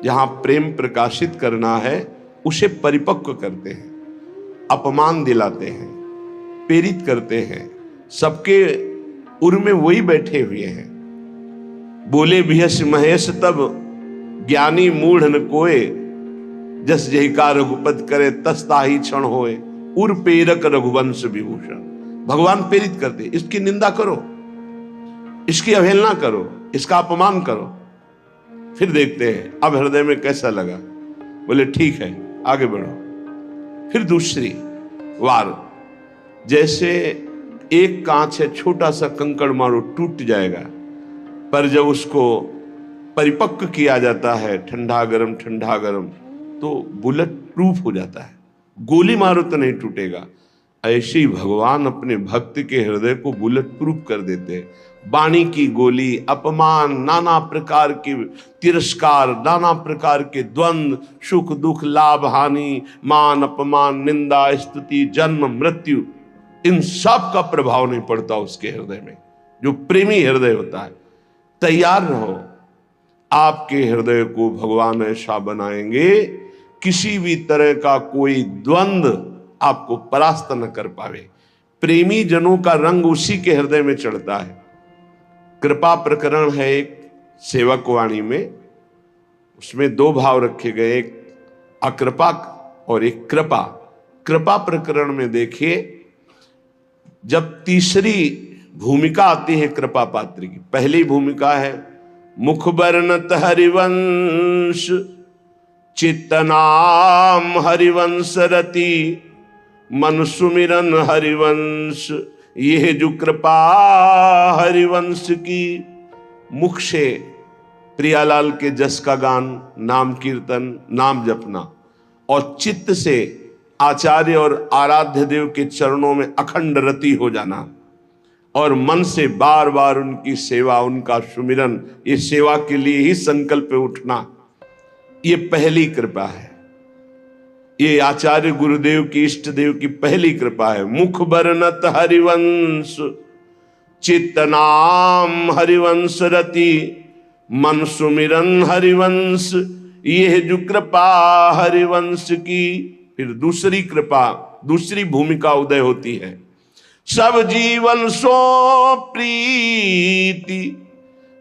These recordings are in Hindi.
जहां प्रेम प्रकाशित करना है उसे परिपक्व करते हैं, अपमान दिलाते हैं, प्रेरित करते हैं। सबके उर में वही बैठे हुए हैं। बोले भियस महेश तब ज्ञानी मूढ़ न कोय, जस जही का रघुपति करे तस ताहि क्षण होए। उर प्रेरक रघुवंश विभूषण। भगवान प्रेरित करते, इसकी निंदा करो, इसकी अवहेलना करो, इसका अपमान करो, फिर देखते हैं अब हृदय में कैसा लगा। बोले ठीक है, आगे बढ़ो। फिर दूसरी वार, जैसे एक कांच है, छोटा सा कंकड़ मारो टूट जाएगा, पर जब उसको परिपक्व किया जाता है, ठंडा गरम ठंडा गरम, तो बुलेट प्रूफ हो जाता है, गोली मारो तो नहीं टूटेगा। ऐसे ही भगवान अपने भक्त के हृदय को बुलेट प्रूफ कर देते हैं। वाणी की गोली, अपमान, नाना प्रकार के तिरस्कार, नाना प्रकार के द्वंद्व, सुख दुख, लाभ हानि, मान अपमान, निंदा स्तुति, जन्म मृत्यु, इन सब का प्रभाव नहीं पड़ता उसके हृदय में। जो प्रेमी हृदय होता है, तैयार रहो, आपके हृदय को भगवान ऐसा बनाएंगे किसी भी तरह का कोई द्वंद्व आपको परास्त न कर पावे। प्रेमी जनों का रंग उसी के हृदय में चढ़ता है। कृपा प्रकरण है एक सेवक वाणी में, उसमें दो भाव रखे गए, एक अकृपा और एक कृपा। कृपा प्रकरण में देखिए, जब तीसरी भूमिका आती है कृपा पात्र की, पहली भूमिका है मुख वर्णत हरिवंश, चित्तनाम हरिवंश रति, मन सुमिरन हरिवंश, यह जो कृपा हरिवंश की। मुख से प्रियालाल के जस का गान, नाम कीर्तन, नाम जपना, और चित्त से आचार्य और आराध्य देव के चरणों में अखंड रति हो जाना, और मन से बार बार उनकी सेवा, उनका सुमिरन, ये सेवा के लिए ही संकल्प उठना, ये पहली कृपा है। ये आचार्य गुरुदेव की, इष्ट देव की पहली कृपा है। मुख वर्णत हरिवंश, चित्त नाम हरिवंश रति, मन सुमिरन हरिवंश, यह जो कृपा हरिवंश की। फिर दूसरी कृपा, दूसरी भूमिका उदय होती है। सब जीवन सो प्रीति,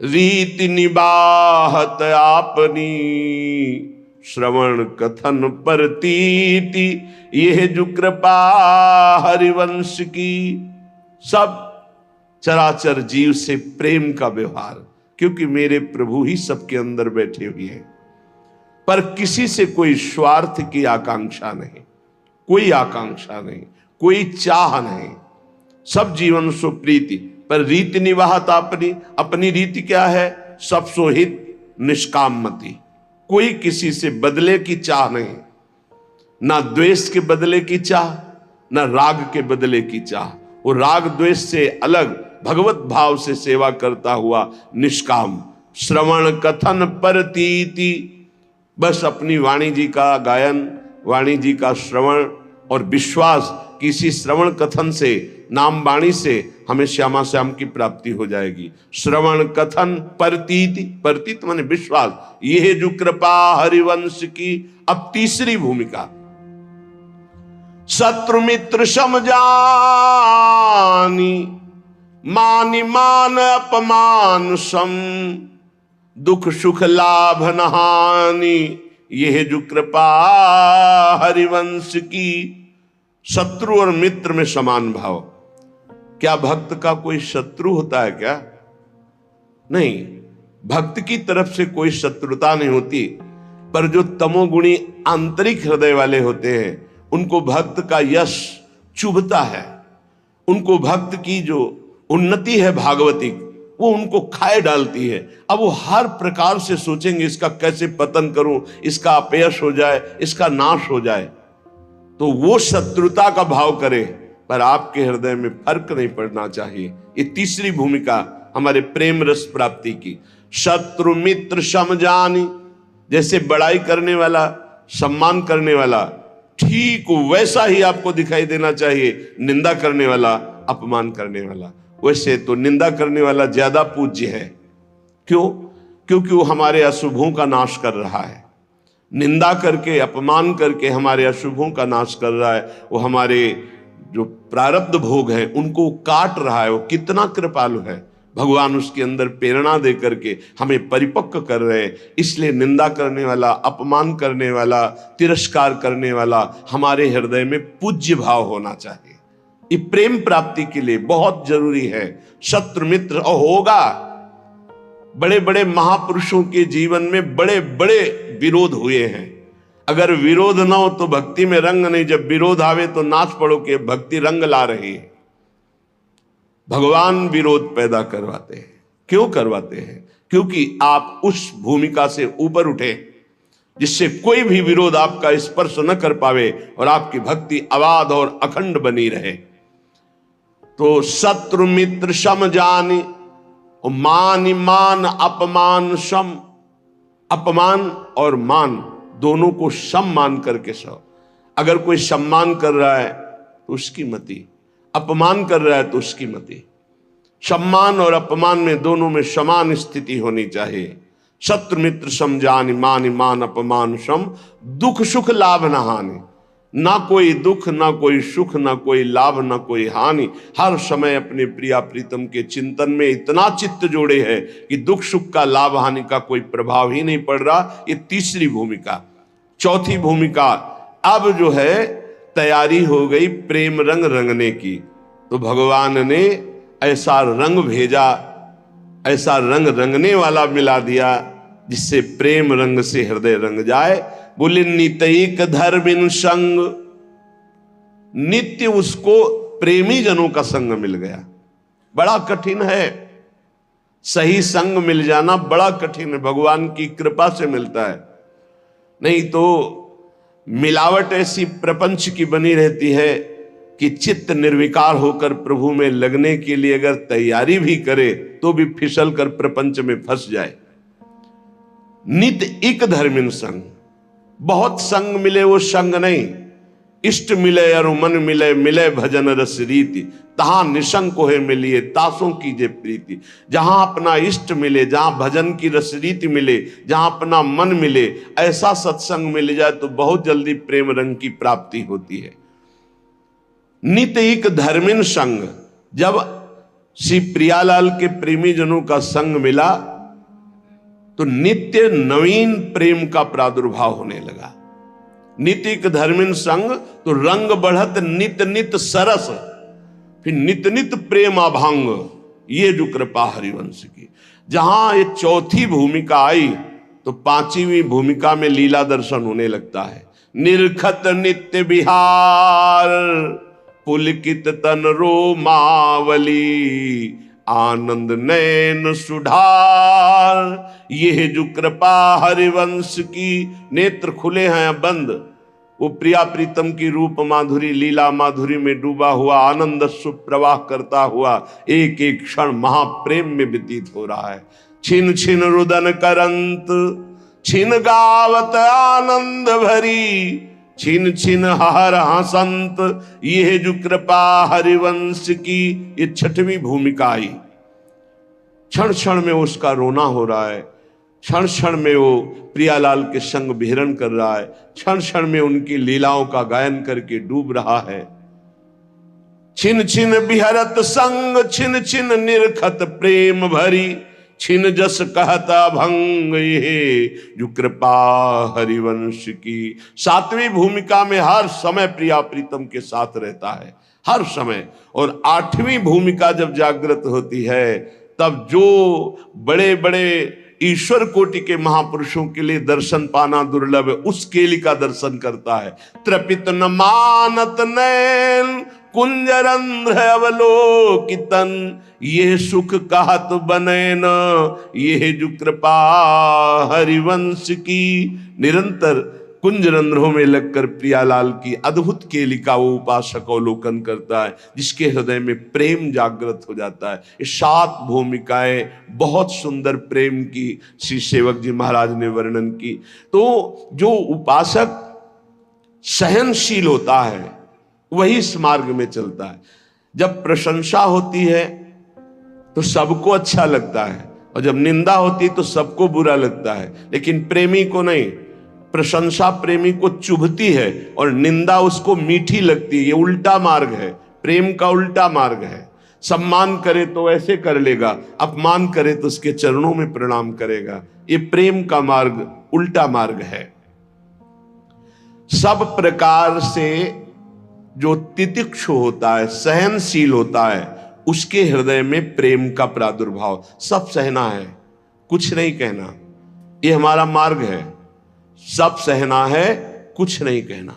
रीति निबाहत आपनी, श्रवण कथन परतीति, यह जो कृपा हरिवंश की। सब चराचर जीव से प्रेम का व्यवहार, क्योंकि मेरे प्रभु ही सबके अंदर बैठे हुए हैं, पर किसी से कोई स्वार्थ की आकांक्षा नहीं, कोई आकांक्षा नहीं, कोई चाह नहीं। सब जीवन सो प्रीति, पर रीति निवाहत अपनी, अपनी रीति क्या है? सब सोहित निष्काम मति। कोई किसी से बदले की चाह नहीं, ना द्वेष के बदले की चाह, ना राग के बदले की चाह। वो राग द्वेष से अलग भगवत भाव से सेवा करता हुआ निष्काम। श्रवण कथन परतीति, बस अपनी वाणी जी का गायन, वाणी जी का श्रवण और विश्वास, किसी श्रवण कथन से, नाम वाणी से हमें श्यामा श्याम की प्राप्ति हो जाएगी। श्रवण कथन परतीति, परतीत माने विश्वास, यह जो कृपा हरिवंश की। अब तीसरी भूमिका, शत्रु मित्र समझानी, मानि मान अपमान सम, दुख सुख लाभ न हानि, यह जो कृपा हरिवंश की। शत्रु और मित्र में समान भाव। क्या भक्त का कोई शत्रु होता है क्या? नहीं, भक्त की तरफ से कोई शत्रुता नहीं होती, पर जो तमोगुणी आंतरिक हृदय वाले होते हैं, उनको भक्त का यश चुभता है, उनको भक्त की जो उन्नति है भागवतिक, वो उनको खाए डालती है। अब वो हर प्रकार से सोचेंगे इसका कैसे पतन करूं, इसका अपयश हो जाए, इसका नाश हो जाए, तो वो शत्रुता का भाव करे, पर आपके हृदय में फर्क नहीं पड़ना चाहिए। ये तीसरी भूमिका हमारे प्रेम रस प्राप्ति की। शत्रु मित्र समझानी, जैसे बड़ाई करने वाला, सम्मान करने वाला, ठीक वैसा ही आपको दिखाई देना चाहिए निंदा करने वाला, अपमान करने वाला। वैसे तो निंदा करने वाला ज्यादा पूज्य है। क्यों? क्योंकि वो हमारे अशुभों का नाश कर रहा है, निंदा करके, अपमान करके हमारे अशुभों का नाश कर रहा है। वो हमारे जो प्रारब्ध भोग हैं उनको काट रहा है। वो कितना कृपालु है। भगवान उसके अंदर प्रेरणा दे करके हमें परिपक्व कर रहे हैं। इसलिए निंदा करने वाला, अपमान करने वाला, तिरस्कार करने वाला हमारे हृदय में पूज्य भाव होना चाहिए। ये प्रेम प्राप्ति के लिए बहुत जरूरी है। शत्रु मित्र और होगा। बड़े बड़े महापुरुषों के जीवन में बड़े बड़े विरोध हुए हैं। अगर विरोध ना हो तो भक्ति में रंग नहीं। जब विरोध आवे तो नाच पड़ो कि भक्ति रंग ला रही है। भगवान विरोध पैदा करवाते हैं। क्यों करवाते हैं? क्योंकि आप उस भूमिका से ऊपर उठे जिससे कोई भी विरोध आपका स्पर्श न कर पावे और आपकी भक्ति अबाध और अखंड बनी रहे। तो शत्रु मित्र सम जानी, मान मान अपमान सम। अपमान और मान दोनों को सम मान करके सो। अगर कोई सम्मान कर रहा है तो उसकी मति, अपमान कर रहा है तो उसकी मति। सम्मान और अपमान में दोनों में समान स्थिति होनी चाहिए। शत्रु मित्र सम जानि, मान मान अपमान सम। दुख सुख लाभ न हानि। ना कोई दुख, ना कोई सुख, ना कोई लाभ, ना कोई हानि। हर समय अपने प्रिया प्रीतम के चिंतन में इतना चित्त जोड़े है कि दुख सुख का, लाभ हानि का कोई प्रभाव ही नहीं पड़ रहा। ये तीसरी भूमिका। चौथी भूमिका अब जो है तैयारी हो गई प्रेम रंग रंगने की। तो भगवान ने ऐसा रंग भेजा, ऐसा रंग रंगने वाला मिला दिया जिससे प्रेम रंग से हृदय रंग जाए। बोले नितैक धर्मिन संग। नित्य उसको प्रेमी जनों का संग मिल गया। बड़ा कठिन है, सही संग मिल जाना बड़ा कठिन है। भगवान की कृपा से मिलता है। नहीं तो मिलावट ऐसी प्रपंच की बनी रहती है कि चित्त निर्विकार होकर प्रभु में लगने के लिए अगर तैयारी भी करे तो भी फिसल कर प्रपंच में फंस जाए। नित एक धर्मिन संग। बहुत संग मिले वो संग नहीं। इष्ट मिले अरु मन मिले, मिले भजन रस रीति। तहां निशंक है मिलिए, तासों कीजे प्रीति। जहां अपना इष्ट मिले, जहां भजन की रस रीति मिले, जहां अपना मन मिले, ऐसा सत्संग मिल जाए तो बहुत जल्दी प्रेम रंग की प्राप्ति होती है। नित एक धर्मिन संग। जब श्री प्रियालाल के प्रेमी जनों का संग मिला तो नित्य नवीन प्रेम का प्रादुर्भाव होने लगा। नित्य एक धर्मिन संग तो रंग बढ़त नित नित सरस। फिर नित नित प्रेम अभांग। ये जो कृपा हरिवंश की। जहां ये चौथी भूमिका आई तो पांचवी भूमिका में लीला दर्शन होने लगता है। निरखत नित्य विहार, पुलकित तन रोमावली, आनंद नैन सुधार। यह जो कृपा हरिवंश की। नेत्र खुले हैं बंद। वो प्रिया प्रीतम की रूप माधुरी, लीला माधुरी में डूबा हुआ, आनंद सुप्रवाह करता हुआ एक एक क्षण महाप्रेम में व्यतीत हो रहा है। छिन छिन रुदन करंत, छिन गावत आनंद भरी, छिन छिन हर हसंत। यह जो कृपा हरिवंश की। ये छठवीं भूमिका आई। क्षण क्षण में उसका रोना हो रहा है। क्षण क्षण में वो प्रियालाल के संग विहरण कर रहा है। क्षण क्षण में उनकी लीलाओं का गायन करके डूब रहा है। छिन छिन बिहरत संग, छिन छिन निरखत प्रेम भरी, छिन जस कहता भंग। ये जो कृपा हरिवंश की। सातवीं भूमिका में हर समय प्रिया प्रीतम के साथ रहता है, हर समय। और आठवीं भूमिका जब जागृत होती है तब जो बड़े बड़े ईश्वर कोटि के महापुरुषों के लिए दर्शन पाना दुर्लभ है, उस केली का दर्शन करता है। त्रपित न मानत नैन, कुंजरंध्र अवलोकितन। यह सुख कहत बने न, यह जो कृपा हरिवंश की। निरंतर कुंजरंध्रों में लगकर प्रियालाल की अद्भुत केली का वो उपासक अवलोकन करता है, जिसके हृदय में प्रेम जागृत हो जाता है। ये 7 भूमिकाएं बहुत सुंदर प्रेम की श्री सेवक जी महाराज ने वर्णन की। तो जो उपासक सहनशील होता है वही इस मार्ग में चलता है। जब प्रशंसा होती है तो सबको अच्छा लगता है, और जब निंदा होती तो सबको बुरा लगता है, लेकिन प्रेमी को नहीं। प्रशंसा प्रेमी को चुभती है और निंदा उसको मीठी लगती है। ये उल्टा मार्ग है, प्रेम का उल्टा मार्ग है। सम्मान करे तो ऐसे कर लेगा, अपमान करे तो उसके चरणों में प्रणाम करेगा। ये प्रेम का मार्ग उल्टा मार्ग है। सब प्रकार से जो तितिक्षु होता है, सहनशील होता है, उसके हृदय में प्रेम का प्रादुर्भाव। सब सहना है, कुछ नहीं कहना, ये हमारा मार्ग है। सब सहना है, कुछ नहीं कहना।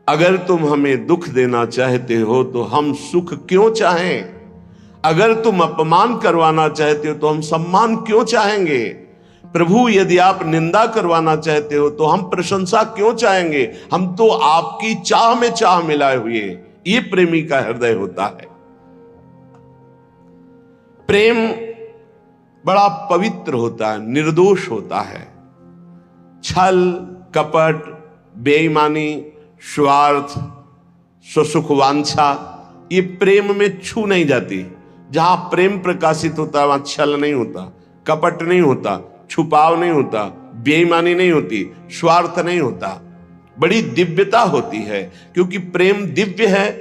अगर तुम हमें दुख देना चाहते हो तो हम सुख क्यों चाहें? अगर तुम अपमान करवाना चाहते हो तो हम सम्मान क्यों चाहेंगे? प्रभु, यदि आप निंदा करवाना चाहते हो तो हम प्रशंसा क्यों चाहेंगे? हम तो आपकी चाह में चाह मिलाए हुए। ये प्रेमी का हृदय होता है। प्रेम बड़ा पवित्र होता है, निर्दोष होता है। छल, कपट, बेईमानी, स्वार्थ, स्वसुखवांछा, ये प्रेम में छू नहीं जाती। जहां प्रेम प्रकाशित होता है वहां छल नहीं होता, कपट नहीं होता, छुपाव नहीं होता, बेईमानी नहीं होती, स्वार्थ नहीं होता। बड़ी दिव्यता होती है, क्योंकि प्रेम दिव्य है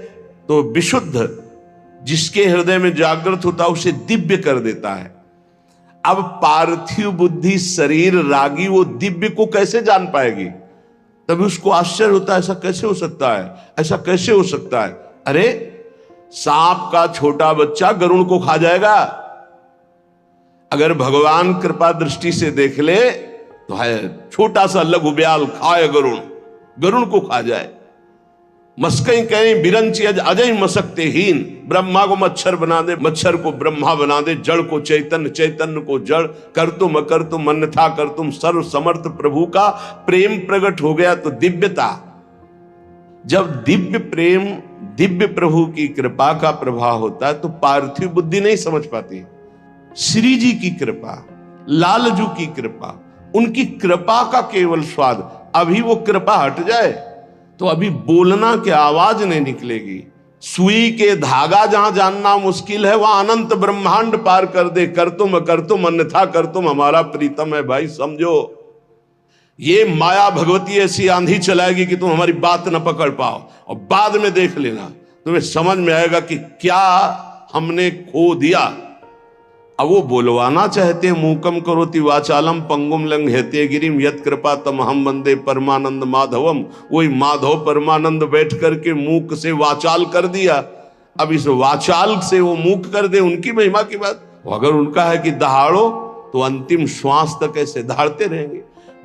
तो विशुद्ध जिसके हृदय में जागृत होता है उसे दिव्य कर देता है। अब पार्थिव बुद्धि शरीर रागी वो दिव्य को कैसे जान पाएगी? तभी उसको आश्चर्य होता है, ऐसा कैसे हो सकता है, ऐसा कैसे हो सकता है? अरे सांप का छोटा बच्चा गरुड़ को खा जाएगा। अगर भगवान कृपा दृष्टि से देख ले तो है छोटा सा लघु ब्याल खाए गरुड़, गरुड़ को खा जाए। मस्कई कहीं बिरंची अजय मसकते हीन, ब्रह्मा को मच्छर बना दे, मच्छर को ब्रह्मा बना दे, जड़ को चैतन्य, चैतन्य को जड़, कर तुम अकर तुम अन्यथा कर तुम। सर्व समर्थ प्रभु का प्रेम प्रकट हो गया तो दिव्यता। जब दिव्य प्रेम, दिव्य प्रभु की कृपा का प्रभाव होता है तो पार्थिव बुद्धि नहीं समझ पाती। श्री जी की कृपा, लालजू की कृपा, उनकी कृपा का केवल स्वाद। अभी वो कृपा हट जाए तो अभी बोलना की आवाज नहीं निकलेगी। सुई के धागा जहां जानना मुश्किल है वहां अनंत ब्रह्मांड पार कर दे। कर तुम अन्यथा कर तुम हमारा प्रीतम है। भाई समझो, ये माया भगवती ऐसी आंधी चलाएगी कि तुम हमारी बात न पकड़ पाओ, और बाद में देख लेना तुम्हें समझ में आएगा कि क्या हमने खो दिया। अब वो बोलवाना चाहते हैं, मूकम करोति वाचालम पंगुम लंघयते गिरिम यत् कृपा तमहम वंदे परमानंद माधवम। वही माधव परमानंद बैठ करके मूक से वाचाल कर दिया। अब इस वाचाल से वो मूक कर दे, उनकी महिमा की बात। अगर उनका है कि दहाड़ो तो अंतिम श्वास तक ऐसे दहाड़ते रहेंगे।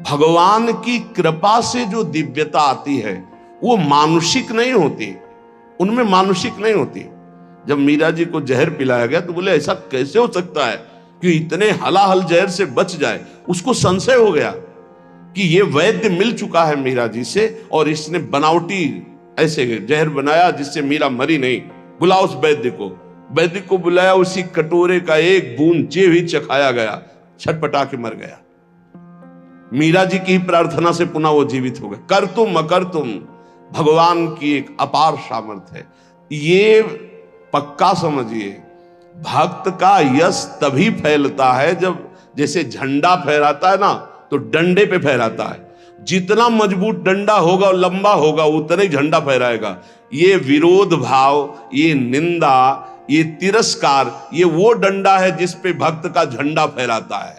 भगवान की कृपा से जो दिव्यता आती है वो मानुषिक नहीं होती, उनमें मानुषिक नहीं होती। जब मीरा जी को जहर पिलाया गया तो बोले ऐसा कैसे हो सकता है कि इतने हलाहल जहर से बच जाए। उसको संशय हो गया कि ये वैद्य मिल चुका है मीरा जी से और इसने बनावटी ऐसे जहर बनाया जिससे मीरा मरी नहीं। बुलाओ उस वैद्य को। वैद्य को बुलाया, उसी कटोरे का एक बूंद जे भी चखाया गया, छटपटा के मर गया। मीरा जी की ही प्रार्थना से पुनः वो जीवित हो गए। कर तुम अकर तुम, भगवान की एक अपार सामर्थ्य है। ये पक्का समझिए, भक्त का यश तभी फैलता है जब जैसे झंडा फहराता है ना तो डंडे पे फहराता है। जितना मजबूत डंडा होगा और लंबा होगा उतना ही झंडा फहराएगा। ये विरोध भाव, ये निंदा, ये तिरस्कार, ये वो डंडा है जिस पे भक्त का झंडा फहराता है।